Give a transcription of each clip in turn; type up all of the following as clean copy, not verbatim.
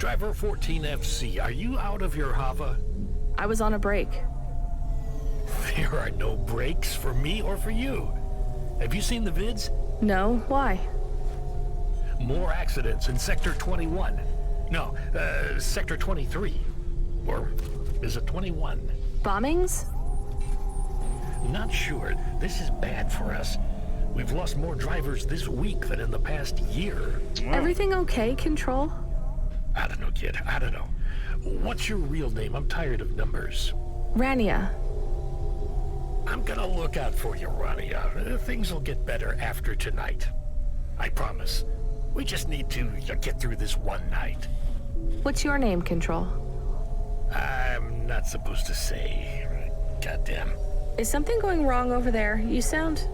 Driver 14FC, are you out of your Hava? I was on a break. There are no breaks for me or for you. Have you seen the vids? No, why? More accidents in Sector 21. No, Sector 23. Or is it 21? Bombings? Not sure. This is bad for us. We've lost more drivers this week than in the past year. Everything okay, Control? I don't know, kid. I don't know. What's your real name? I'm tired of numbers. Rania. I'm gonna look out for you, Rania. Things will get better after tonight. I promise. We just need to get through this one night. What's your name, Control? I'm not supposed to say. Goddamn. Is something going wrong over there? You sound...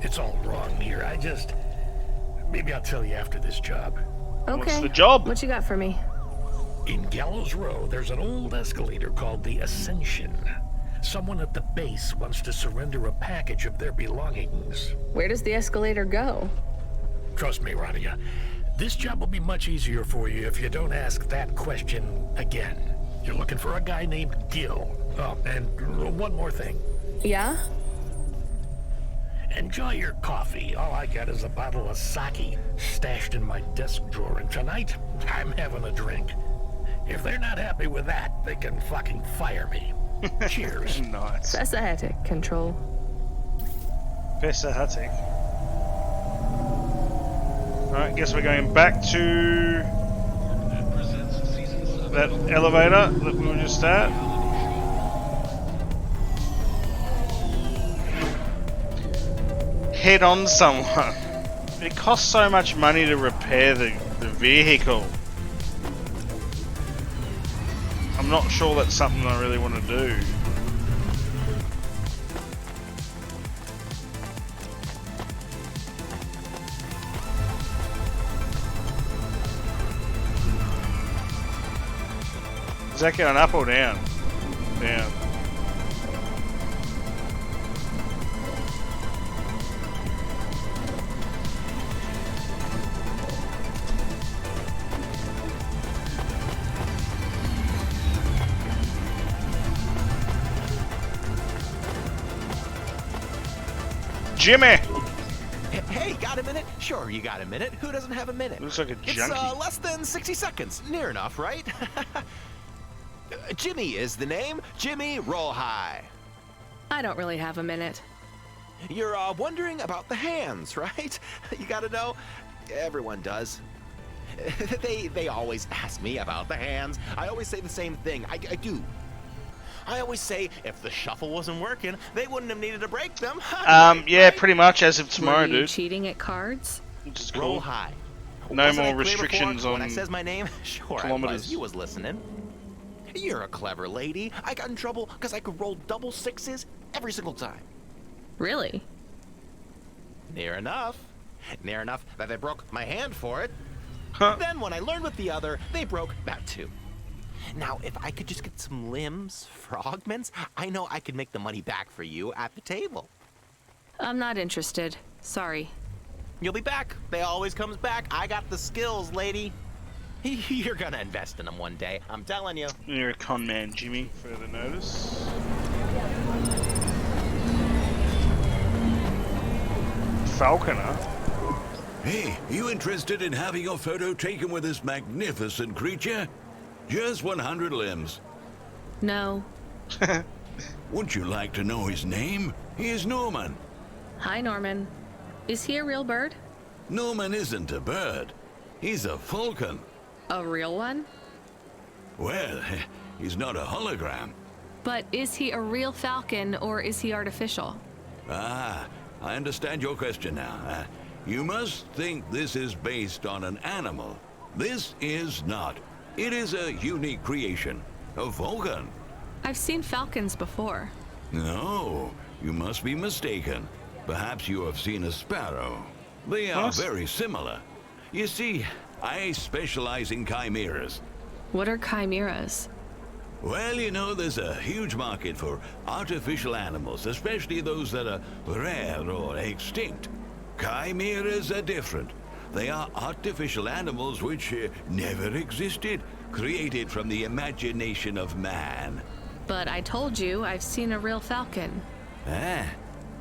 It's all wrong here. Maybe I'll tell you after this job. Okay. What's the job? What you got for me? In Gallows Row, there's an old escalator called the Ascension. Someone at the base wants to surrender a package of their belongings. Where does the escalator go? Trust me, Rania. This job will be much easier for you if you don't ask that question again. You're looking for a guy named Gil. Oh, and one more thing. Yeah? Enjoy your coffee. All I got is a bottle of sake stashed in my desk drawer, and tonight, I'm having a drink. If they're not happy with that, they can fucking fire me. Cheers. Nice. Fasahatic, Control. Fasahatic. Alright, guess we're going back to that elevator that we were just at. Head on someone. It costs so much money to repair the vehicle. I'm not sure that's something I really want to do. Is that going up or down? Down. Jimmy! Hey, got a minute? Sure, you got a minute. Who doesn't have a minute? Looks like a junkie. It's less than 60 seconds. Near enough, right? Jimmy is the name. Jimmy, roll high. I don't really have a minute. You're wondering about the hands, right? You gotta know. Everyone does. They always ask me about the hands. I always say the same thing. I do. I always say if the shuffle wasn't working, they wouldn't have needed to break them. Yeah, pretty much as of tomorrow, Were you dude. cheating at cards? Which is Roll cool. high. No Wasn't more I clear restrictions before when on I says my name? Sure, kilometers. You was listening. You're a clever lady. I got in trouble because I could roll double sixes every single time. Really? Near enough. Near enough that they broke my hand for it. Huh. Then when I learned with the other, they broke that too. Now, if I could just get some limbs for augments, I know I could make the money back for you at the table. I'm not interested. Sorry. You'll be back. They always comes back. I got the skills, lady. You're gonna invest in them one day. I'm telling you. You're a con man, Jimmy. Further notice. Falconer. Hey, you interested in having your photo taken with this magnificent creature? Just 100 limbs. No. Would you like to know his name? He is Norman. Hi, Norman. Is he a real bird? Norman isn't a bird. He's a falcon. A real one? Well, he's not a hologram. But is he a real falcon or is he artificial? Ah, I understand your question now. You must think this is based on an animal. This is not. It is a unique creation. A falcon. I've seen falcons before. No, you must be mistaken. Perhaps you have seen a sparrow. They are What? very similar. You see, I specialize in chimeras. What are chimeras? Well, you know, there's a huge market for artificial animals, especially those that are rare or extinct. Chimeras are different. They are artificial animals which never existed, created from the imagination of man. But I told you I've seen a real falcon. Ah,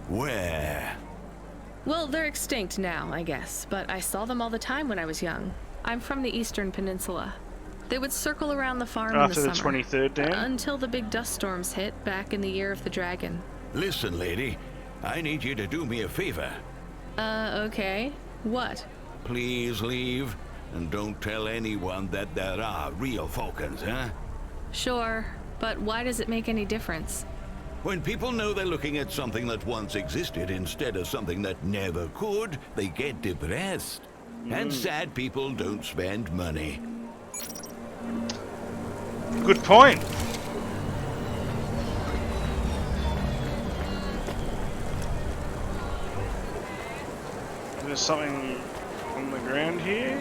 where? Well, they're extinct now, I guess, but I saw them all the time when I was young. I'm from the Eastern Peninsula. They would circle around the farm After in the the summer. 23rd day? Until the big dust storms hit back in the year of the dragon. Listen, lady, I need you to do me a favor. Okay. What? Please leave, and don't tell anyone that there are real falcons, huh? Sure, but why does it make any difference? When people know they're looking at something that once existed instead of something that never could, they get depressed. And sad people don't spend money. Good point. There's something on the ground here.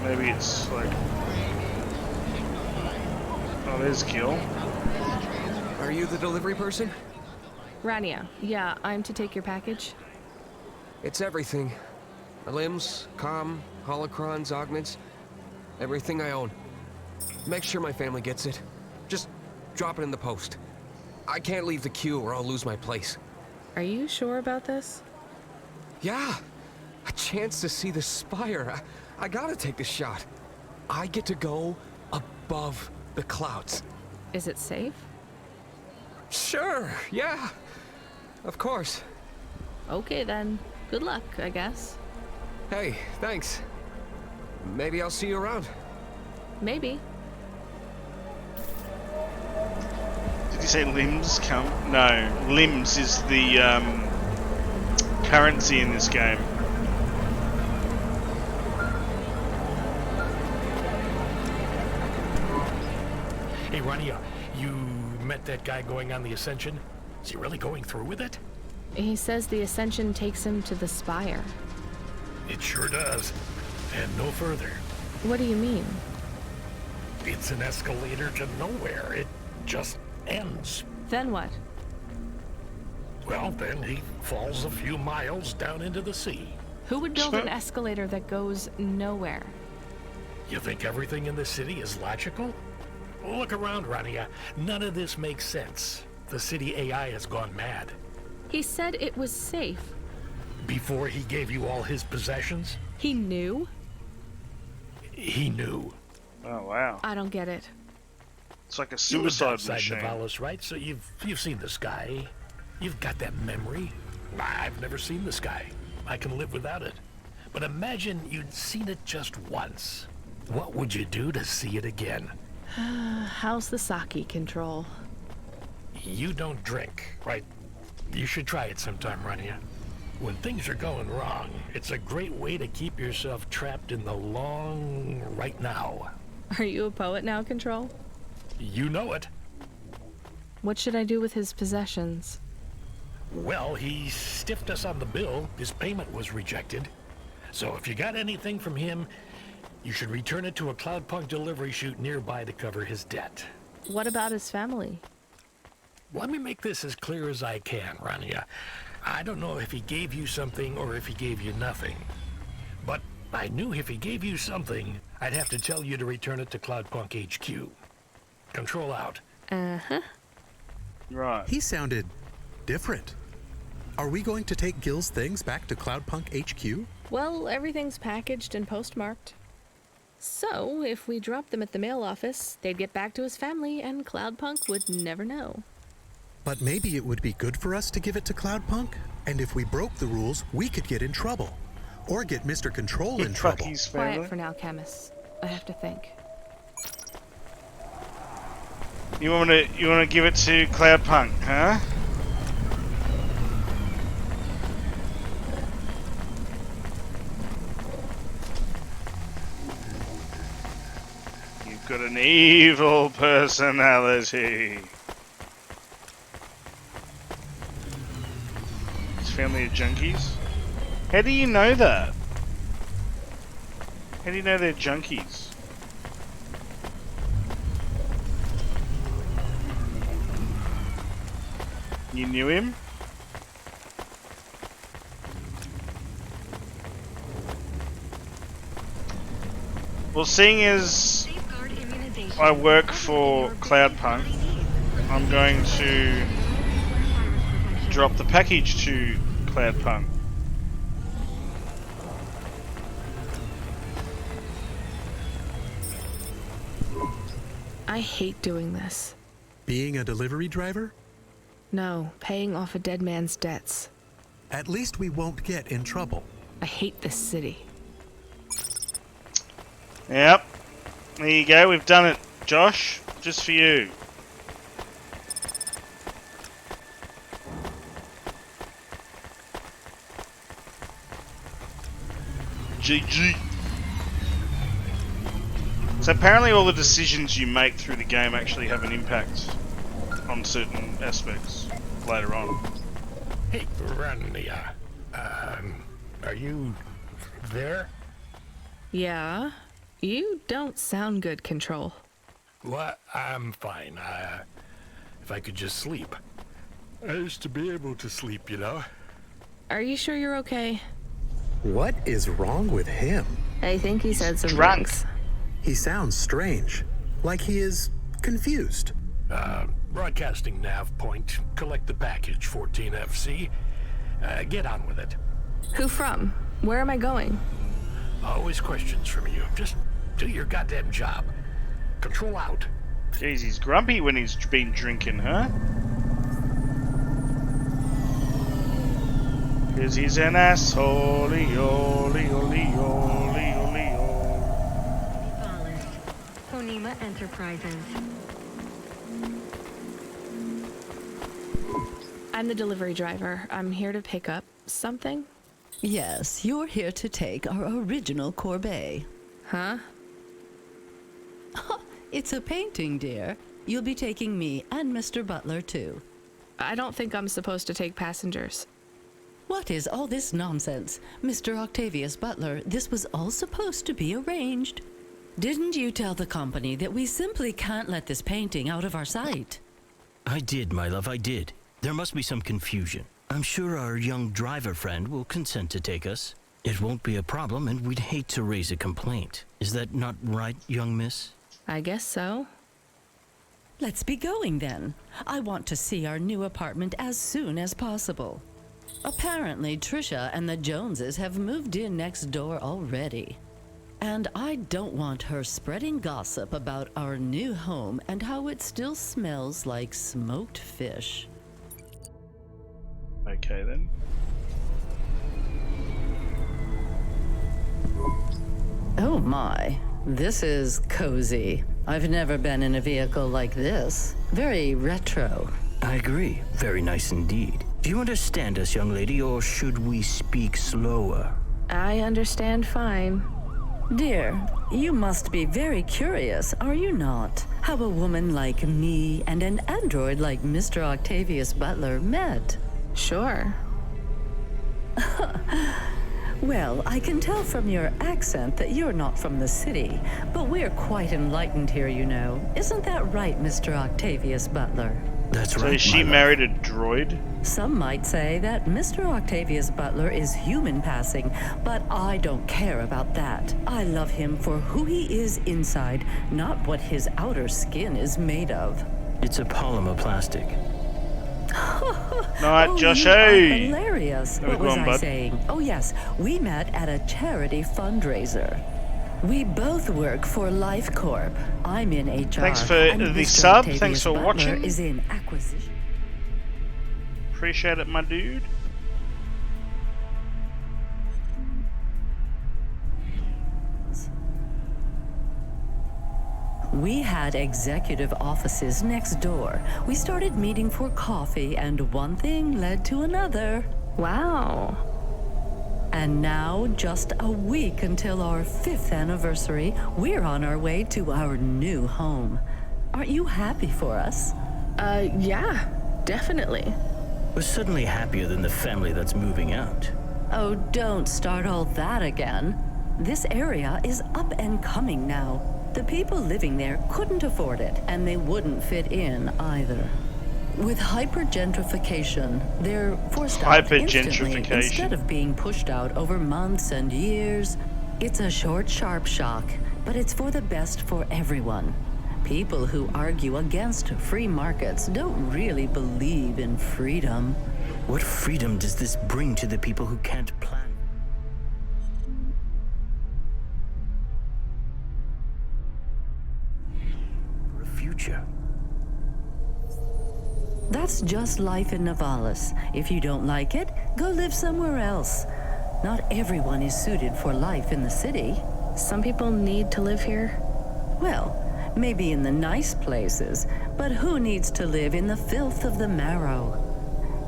Maybe it's like... Oh, there's Gil. Are you the delivery person? Rania, yeah, I'm to take your package. It's everything. Limbs, comm, holocrons, augments. Everything I own. Make sure my family gets it. Just drop it in the post. I can't leave the queue or I'll lose my place. Are you sure about this? Yeah! A chance to see the spire. I gotta take the shot. I get to go above the clouds. Is it safe? Sure, yeah. Of course. Okay then. Good luck, I guess. Hey, thanks. Maybe I'll see you around. Maybe. Did you say limbs come? No, limbs is the currency in this game. Hey, Rania, you met that guy going on the ascension? Is he really going through with it? He says the ascension takes him to the spire. It sure does. And no further. What do you mean? It's an escalator to nowhere. It just ends. Then what? Well, then he falls a few miles down into the sea. Who would build an escalator that goes nowhere? You think everything in the city is logical? Look around, Rania. None of this makes sense. The city AI has gone mad. He said it was safe. Before he gave you all his possessions, He knew? he knew. Oh wow. I don't get it. It's like a You lived suicide outside machine. Nivalis, right? So you've seen the sky. You've got that memory. I've never seen the sky. I can live without it. But imagine you'd seen it just once. What would you do to see it again? How's the sake control? You don't drink, right? You should try it sometime, Rania. When things are going wrong, it's a great way to keep yourself trapped in the long right now. Are you a poet now, Control? You know it. What should I do with his possessions? Well, he stiffed us on the bill. His payment was rejected. So if you got anything from him, you should return it to a Cloudpunk delivery chute nearby to cover his debt. What about his family? Let me make this as clear as I can, Rania. I don't know if he gave you something or if he gave you nothing. But I knew if he gave you something, I'd have to tell you to return it to Cloudpunk HQ. Control out. Uh-huh. Right. He sounded different. Are we going to take Gil's things back to Cloudpunk HQ? Well, everything's packaged and postmarked. So, if we dropped them at the mail office, they'd get back to his family and Cloudpunk would never know. But maybe it would be good for us to give it to Cloudpunk? And if we broke the rules, we could get in trouble. Or get Mr. Control in trouble. Fuck his family. Quiet for now, Camus. I have to think. You want to give it to Cloudpunk, huh? You've got an evil personality. His family are junkies? How do you know that? How do you know they're junkies? You knew him? Well, seeing as I work for Cloudpunk, I'm going to drop the package to Cloudpunk. I hate doing this. Being a delivery driver? No, paying off a dead man's debts. At least we won't get in trouble. I hate this city. Yep. There you go, we've done it, Josh. Just for you. GG. So apparently all the decisions you make through the game actually have an impact on certain aspects later on. Hey, Rania, are you there? Yeah? You don't sound good, Control. What? I'm fine. If I could just sleep. I used to be able to sleep, you know? Are you sure you're okay? What is wrong with him? I think he said some drunk. things. He sounds strange, like he is confused. Broadcasting nav point. Collect the package, 14FC. Get on with it. Who from? Where am I going? Always questions from you. Just do your goddamn job. Control out. Jeez, he's grumpy when he's been drinking, huh? Cause he's an asshole, Konima Enterprises. I'm the delivery driver. I'm here to pick up something. Yes, you're here to take our original corbeille. Huh? It's a painting, dear. You'll be taking me and Mr. Butler, too. I don't think I'm supposed to take passengers. What is all this nonsense? Mr. Octavius-Butler, this was all supposed to be arranged. Didn't you tell the company that we simply can't let this painting out of our sight? I did, my love, I did. There must be some confusion. I'm sure our young driver friend will consent to take us. It won't be a problem, and we'd hate to raise a complaint. Is that not right, young miss? I guess so. Let's be going then. I want to see our new apartment as soon as possible. Apparently, Trisha and the Joneses have moved in next door already. And I don't want her spreading gossip about our new home and how it still smells like smoked fish. Okay then. Oh my, this is cozy. I've never been in a vehicle like this. Very retro. I agree. Very nice indeed. Do you understand us, young lady, or should we speak slower? I understand fine. Dear, you must be very curious, are you not? How a woman like me and an android like Mr. Octavius-Butler met. Sure. Well, I can tell from your accent that you're not from the city, but we're quite enlightened here, you know. Isn't that right, Mr. Octavius-Butler? That's So right, is she my love. married a droid? Some might say that Mr. Octavius-Butler is human passing, but I don't care about that. I love him for who he is inside, not what his outer skin is made of. It's a polymer plastic. Night, Josh. You are Hey. hilarious. How we What was going, I bud? saying? Oh yes, we met at a charity fundraiser. We both work for Life Corp. I'm in HR. Thanks for and the Mr. sub. Thanks for Octavius-Butler watching. Is in acquisition. Appreciate it, my dude. We had executive offices next door. We started meeting for coffee, and one thing led to another. Wow. And now, just a week until our 5th anniversary, we're on our way to our new home. Aren't you happy for us? Yeah, definitely. We're suddenly happier than the family that's moving out. Oh, don't start all that again. This area is up and coming now. The people living there couldn't afford it, and they wouldn't fit in either. With hypergentrification, they're forced out instantly Hypergentrification. instead of being pushed out over months and years. It's a short, sharp shock, but it's for the best for everyone. People who argue against free markets don't really believe in freedom. What freedom does this bring to the people who can't plan? For a future. That's just life in Navalis. If you don't like it, go live somewhere else. Not everyone is suited for life in the city. Some people need to live here. Well, maybe in the nice places, but who needs to live in the filth of the Marrow?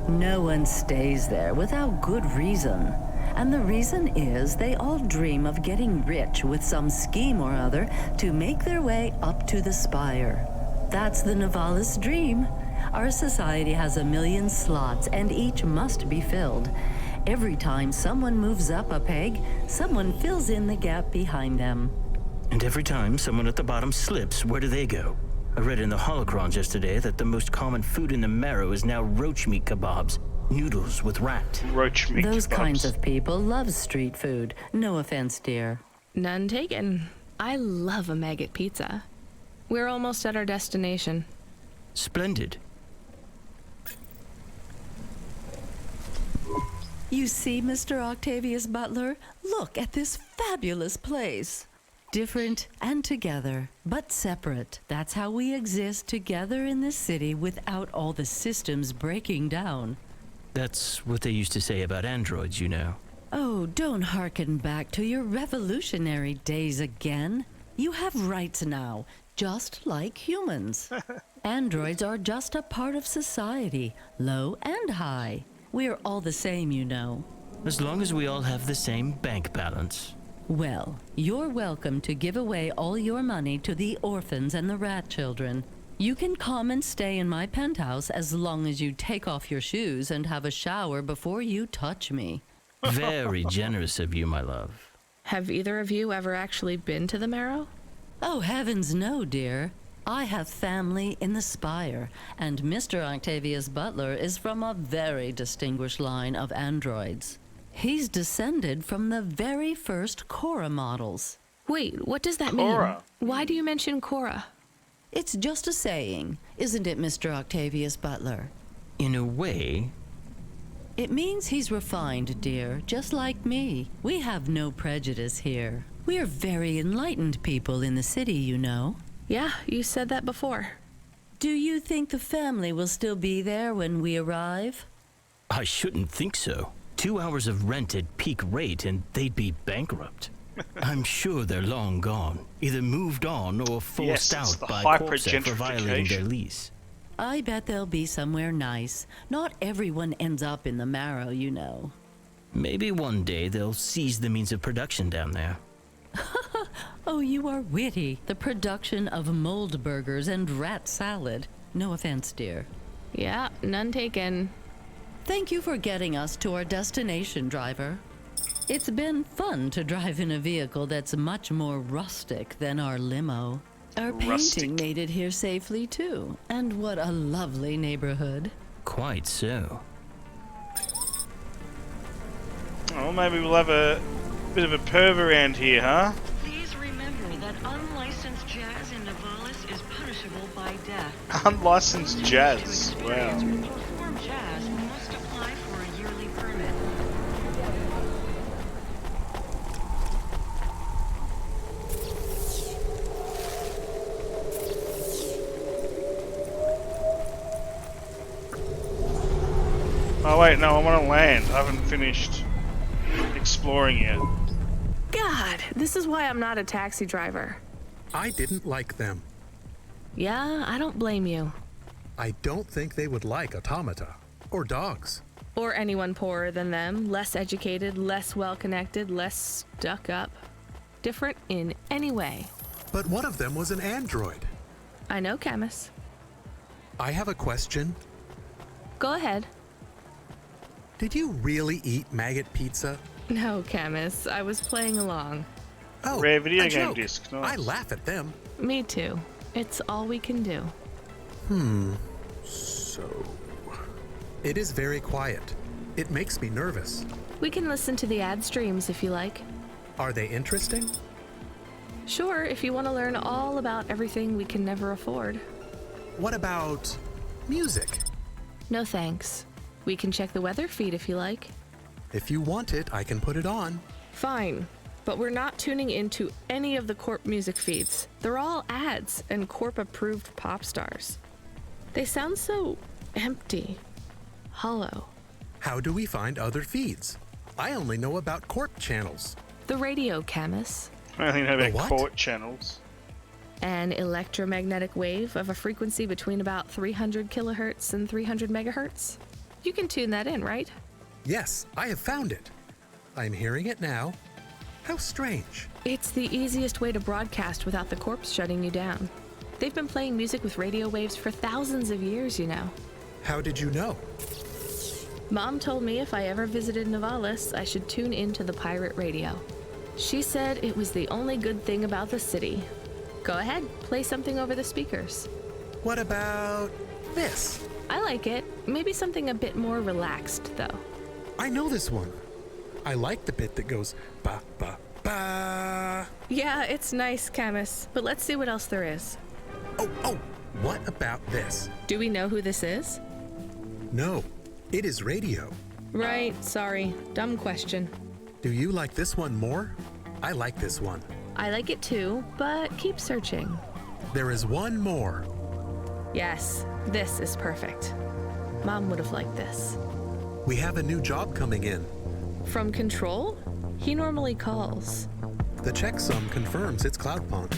No one stays there without good reason. And the reason is they all dream of getting rich with some scheme or other to make their way up to the spire. That's the Navalis dream. Our society has 1 million slots, and each must be filled. Every time someone moves up a peg, someone fills in the gap behind them. And every time someone at the bottom slips, where do they go? I read in the holocrons yesterday that the most common food in the Marrow is now roach meat kebabs, noodles with rat. Roach meat Those kebabs. kinds of people love street food. No offense, dear. None taken. I love a maggot pizza. We're almost at our destination. Splendid. You see, Mr. Octavius-Butler? Look at this fabulous place. Different and together, but separate. That's how we exist together in this city without all the systems breaking down. That's what they used to say about androids, you know. Oh, don't hearken back to your revolutionary days again. You have rights now, just like humans. Androids are just a part of society, low and high. We're all the same, you know. As long as we all have the same bank balance. Well, you're welcome to give away all your money to the orphans and the rat children. You can come and stay in my penthouse as long as you take off your shoes and have a shower before you touch me. Very generous of you, my love. Have either of you ever actually been to the Marrow? Oh, heavens no, dear. I have family in the Spire, and Mr. Octavius-Butler is from a very distinguished line of androids. He's descended from the very first Cora models. Wait, what does that Cora? mean? Why do you mention Cora? It's just a saying, isn't it, Mr. Octavius-Butler? In a way. It means he's refined, dear, just like me. We have no prejudice here. We're very enlightened people in the city, you know. Yeah, you said that before. Do you think the family will still be there when we arrive? I shouldn't think so. 2 hours of rent at peak rate and they'd be bankrupt. I'm sure they're long gone, either moved on or forced out by Corpsec for violating their lease. I bet they'll be somewhere nice. Not everyone ends up in the Marrow, you know. Maybe one day they'll seize the means of production down there. Oh, you are witty. The production of mold burgers and rat salad. No offense, dear. Yeah, none taken. Thank you for getting us to our destination, driver. It's been fun to drive in a vehicle that's much more rustic than our limo. Our painting made it here safely, too. And what a lovely neighborhood. Quite so. Oh, maybe we'll have a bit of a perv around here, huh? Please remember that unlicensed jazz in Navalis is punishable by death. Unlicensed jazz. Wow. To perform jazz must apply for a yearly permit. Oh wait, no, I want to land. I haven't finished exploring yet. God, this is why I'm not a taxi driver. I didn't like them. Yeah, I don't blame you. I don't think they would like automata or dogs. Or anyone poorer than them, less educated, less well-connected, less stuck up. Different in any way. But one of them was an android. I know, Camus. I have a question. Go ahead. Did you really eat maggot pizza? No, Camus. I was playing along. Oh, Rare video a game joke. disc. Nice. I laugh at them. Me too. It's all we can do. So... It is very quiet. It makes me nervous. We can listen to the ad streams if you like. Are they interesting? Sure, if you want to learn all about everything we can never afford. What about music? No thanks. We can check the weather feed if you like. If you want it, I can put it on. Fine, but we're not tuning into any of the Corp music feeds. They're all ads and Corp-approved pop stars. They sound so empty, hollow. How do we find other feeds? I only know about Corp channels. The radio, Camus. I only know The about what? court channels. An electromagnetic wave of a frequency between about 300 kilohertz and 300 megahertz. You can tune that in, right? Yes, I have found it. I'm hearing it now. How strange. It's the easiest way to broadcast without the Corps shutting you down. They've been playing music with radio waves for thousands of years, you know. How did you know? Mom told me if I ever visited Novalis, I should tune into the pirate radio. She said it was the only good thing about the city. Go ahead, play something over the speakers. What about this? I like it. Maybe something a bit more relaxed, though. I know this one. I like the bit that goes ba ba ba. Yeah, it's nice, Camus, but let's see what else there is. Oh, what about this? Do we know who this is? No, it is radio. Right, sorry. Dumb question. Do you like this one more? I like this one. I like it too, but keep searching. There is one more. Yes, this is perfect. Mom would have liked this. We have a new job coming in. From Control? He normally calls. The checksum confirms it's Cloudpunk.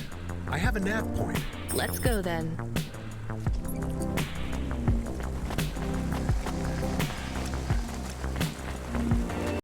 I have a nav point. Let's go then.